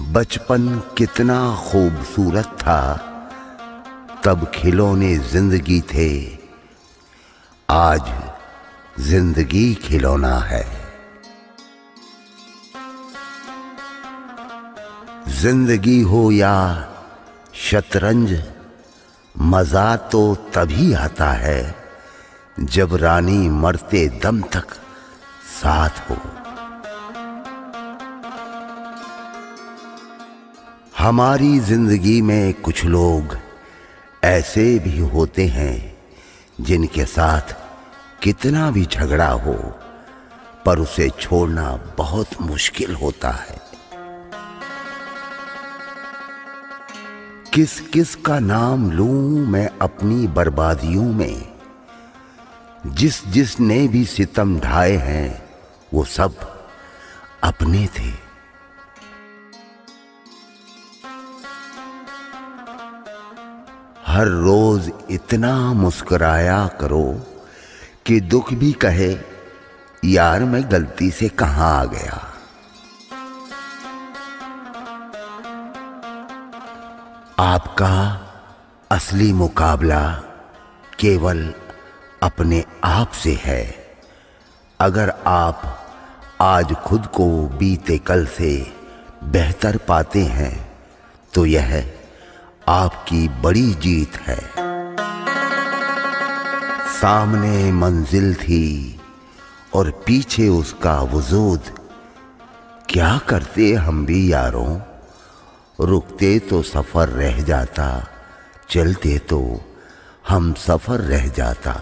बचपन कितना खूबसूरत था, तब खिलौने जिंदगी थे, आज जिंदगी खिलौना है। जिंदगी हो या शतरंज, मजा तो तभी आता है जब रानी मरते दम तक साथ हो। हमारी जिंदगी में कुछ लोग ऐसे भी होते हैं जिनके साथ कितना भी झगड़ा हो, पर उसे छोड़ना बहुत मुश्किल होता है। किस किस का नाम लूं मैं अपनी बर्बादियों में, जिस जिसने भी सितम ढाए हैं वो सब अपने थे। हर रोज इतना मुस्कुराया करो कि दुख भी कहे यार मैं गलती से कहां आ गया। आपका असली मुकाबला केवल अपने आप से है। अगर आप आज खुद को बीते कल से बेहतर पाते हैं तो यह आपकी बड़ी जीत है। सामने मंजिल थी और पीछे उसका वजूद, क्या करते हम भी यारों, रुकते तो सफर रह जाता, चलते तो हम सफर रह जाता।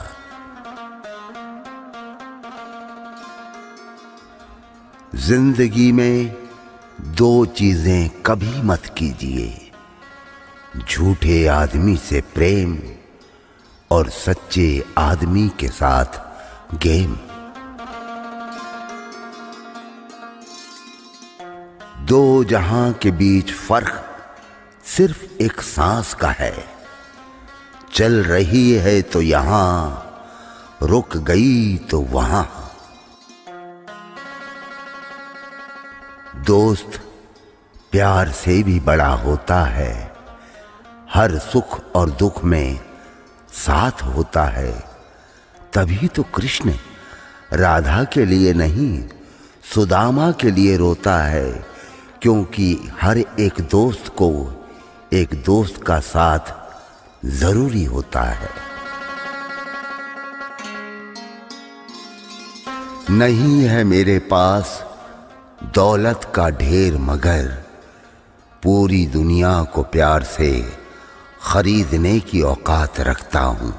जिंदगी में दो चीजें कभी मत कीजिए, झूठे आदमी से प्रेम और सच्चे आदमी के साथ गेम। दो जहां के बीच फर्क सिर्फ एक सांस का है, चल रही है तो यहां, रुक गई तो वहां। दोस्त प्यार से भी बड़ा होता है, हर सुख और दुख में साथ होता है। तभी तो कृष्ण राधा के लिए नहीं सुदामा के लिए रोता है, क्योंकि हर एक दोस्त को एक दोस्त का साथ जरूरी होता है। नहीं है मेरे पास दौलत का ढेर, मगर पूरी दुनिया को प्यार से खरीदने की औकात रखता हूं।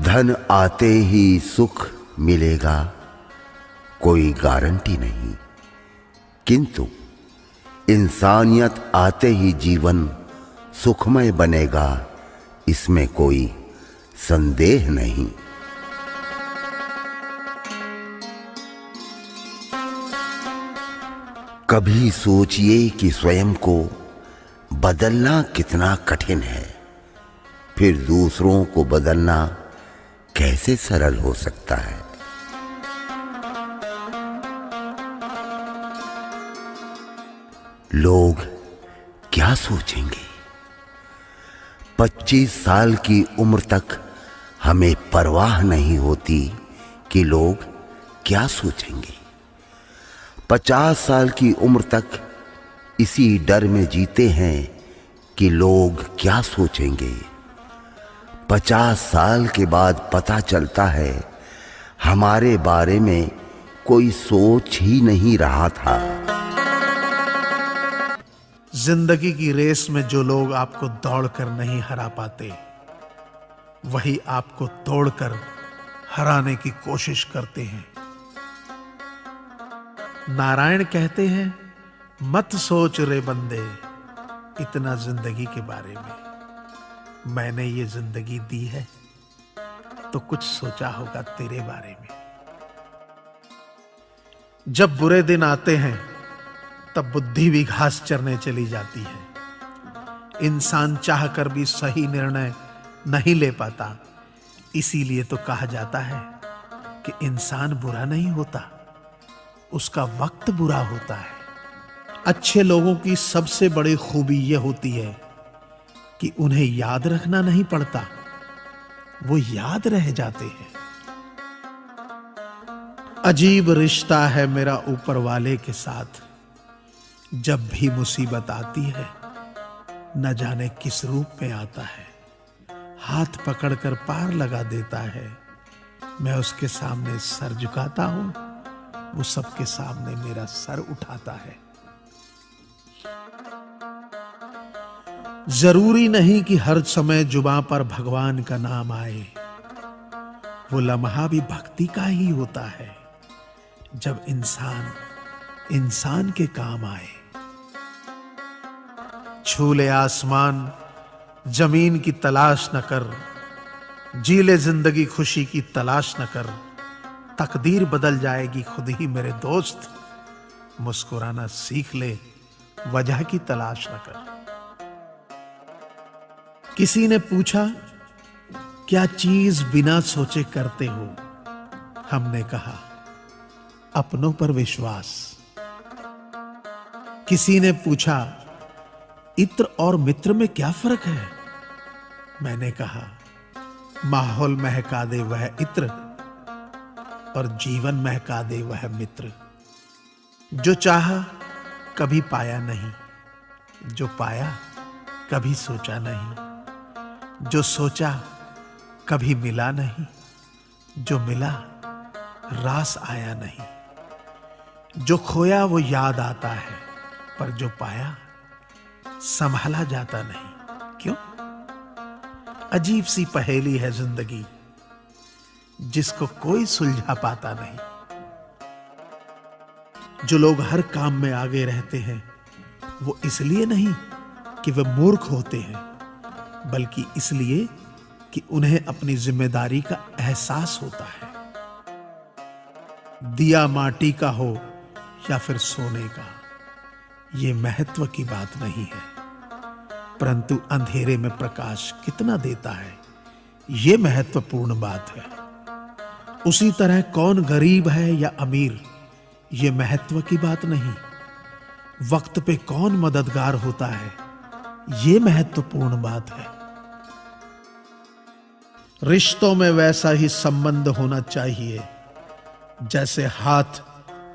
धन आते ही सुख मिलेगा कोई गारंटी नहीं, किंतु इंसानियत आते ही जीवन सुखमय बनेगा, इसमें कोई संदेह नहीं। कभी सोचिए कि स्वयं को बदलना कितना कठिन है, फिर दूसरों को बदलना कैसे सरल हो सकता है। लोग क्या सोचेंगे? 25 साल की उम्र तक हमें परवाह नहीं होती कि लोग क्या सोचेंगे। 50 साल की उम्र तक इसी डर में जीते हैं कि लोग क्या सोचेंगे। 50 साल के बाद पता चलता है हमारे बारे में कोई सोच ही नहीं रहा था। जिंदगी की रेस में जो लोग आपको दौड़कर नहीं हरा पाते, वही आपको तोड़कर हराने की कोशिश करते हैं। नारायण कहते हैं, मत सोच रे बंदे इतना जिंदगी के बारे में, मैंने ये जिंदगी दी है तो कुछ सोचा होगा तेरे बारे में। जब बुरे दिन आते हैं तब बुद्धि भी घास चरने चली जाती है। इंसान चाहकर भी सही निर्णय नहीं ले पाता, इसीलिए तो कहा जाता है कि इंसान बुरा नहीं होता, उसका वक्त बुरा होता है। अच्छे लोगों की सबसे बड़ी खूबी यह होती है कि उन्हें याद रखना नहीं पड़ता, वो याद रह जाते हैं। अजीब रिश्ता है मेरा ऊपर वाले के साथ। जब भी मुसीबत आती है, न जाने किस रूप में आता है, हाथ पकड़कर पार लगा देता है। मैं उसके सामने सर झुकाता हूं, वो सबके सामने मेरा सर उठाता है। जरूरी नहीं कि हर समय जुबां पर भगवान का नाम आए। वो लम्हा भी भक्ति का ही होता है, जब इंसान इंसान के काम आए। छू ले आसमान जमीन की तलाश न कर, जी ले जिंदगी खुशी की तलाश न कर। तकदीर बदल जाएगी खुद ही मेरे दोस्त, मुस्कुराना सीख ले, वजह की तलाश न कर। किसी ने पूछा, क्या चीज बिना सोचे करते हो? हमने कहा, अपनों पर विश्वास। किसी ने पूछा, इत्र और मित्र में क्या फर्क है? मैंने कहा, माहौल महका दे वह इत्र, और जीवन महका दे वह मित्र। जो चाहा कभी पाया नहीं, जो पाया कभी सोचा नहीं, जो सोचा कभी मिला नहीं, जो मिला रास आया नहीं। जो खोया वो याद आता है, पर जो पाया संभाला जाता नहीं। क्यों? अजीब सी पहेली है जिंदगी, जिसको कोई सुलझा पाता नहीं। जो लोग हर काम में आगे रहते हैं, वो इसलिए नहीं कि वे मूर्ख होते हैं, बल्कि इसलिए कि उन्हें अपनी जिम्मेदारी का एहसास होता है। दिया माटी का हो या फिर सोने का, ये महत्व की बात नहीं है, परंतु अंधेरे में प्रकाश कितना देता है, ये महत्वपूर्ण बात है। उसी तरह कौन गरीब है या अमीर, ये महत्व की बात नहीं। वक्त पे कौन मददगार होता है, ये महत्वपूर्ण बात है। रिश्तों में वैसा ही संबंध होना चाहिए जैसे हाथ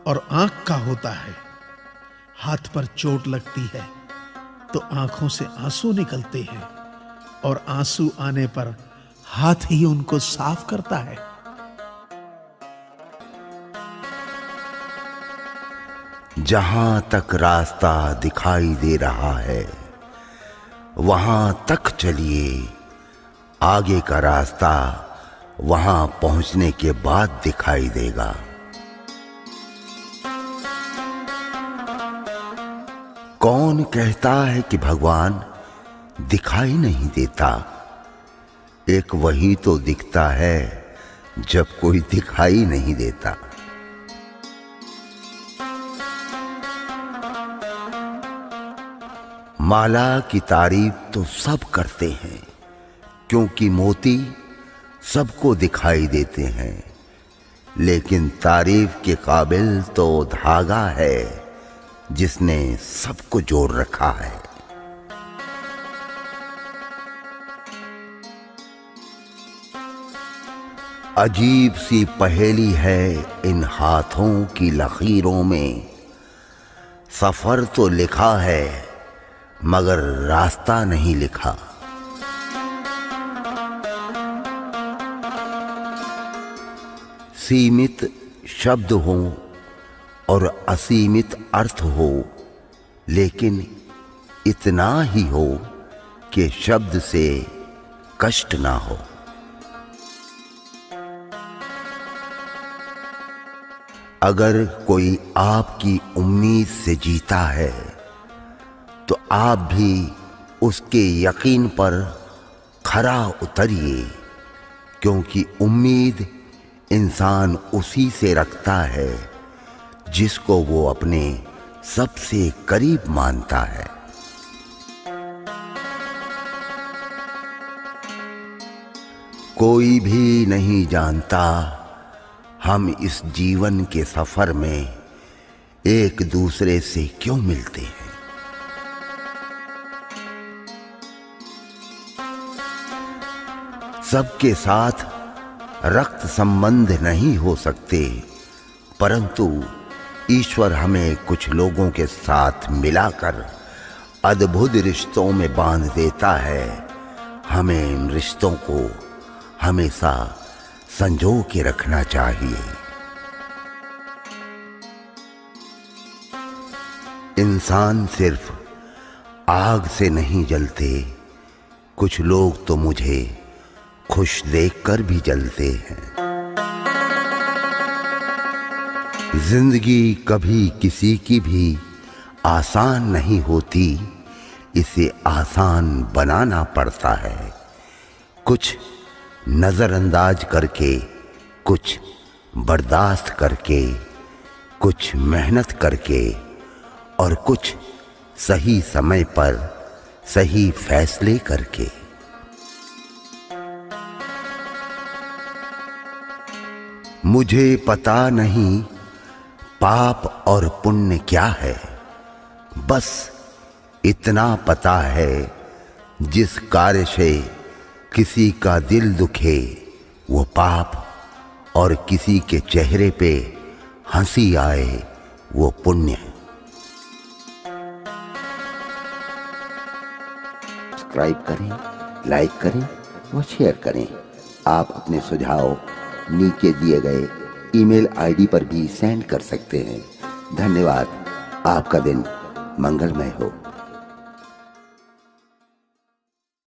और आंख का होता है। हाथ पर चोट लगती है तो आंखों से आंसू निकलते हैं, और आंसू आने पर हाथ ही उनको साफ करता है। जहां तक रास्ता दिखाई दे रहा है, वहां तक चलिए। आगे का रास्ता वहां पहुंचने के बाद दिखाई देगा। कौन कहता है कि भगवान दिखाई नहीं देता? एक वही तो दिखता है जब कोई दिखाई नहीं देता। माला की तारीफ तो सब करते हैं, क्योंकि मोती सबको दिखाई देते हैं, लेकिन तारीफ के काबिल तो धागा है जिसने सबको जोड़ रखा है। अजीब सी पहेली है इन हाथों की लकीरों में। सफर तो लिखा है मगर रास्ता नहीं लिखा। सीमित शब्द हो और असीमित अर्थ हो, लेकिन इतना ही हो कि शब्द से कष्ट ना हो। अगर कोई आपकी उम्मीद से जीता है तो आप भी उसके यकीन पर खरा उतरिए, क्योंकि उम्मीद इंसान उसी से रखता है जिसको वो अपने सबसे करीब मानता है। कोई भी नहीं जानता हम इस जीवन के सफर में एक दूसरे से क्यों मिलते हैं? सबके साथ रक्त संबंध नहीं हो सकते, परंतु ईश्वर हमें कुछ लोगों के साथ मिलाकर अद्भुत रिश्तों में बांध देता है। हमें इन रिश्तों को हमेशा संजो के रखना चाहिए। इंसान सिर्फ आग से नहीं जलते, कुछ लोग तो मुझे खुश देखकर भी जलते हैं। जिंदगी कभी किसी की भी आसान नहीं होती, इसे आसान बनाना पड़ता है। कुछ नजरअंदाज करके, कुछ बर्दाश्त करके, कुछ मेहनत करके और कुछ सही समय पर सही फैसले करके। मुझे पता नहीं पाप और पुण्य क्या है, बस इतना पता है जिस कार्य से किसी का दिल दुखे वो पाप, और किसी के चेहरे पे हंसी आए वो पुण्य। सब्सक्राइब करें, लाइक करें व शेयर करें। आप अपने सुझाव नीचे दिए गए ईमेल आईडी पर भी सेंड कर सकते हैं। धन्यवाद। आपका दिन मंगलमय हो।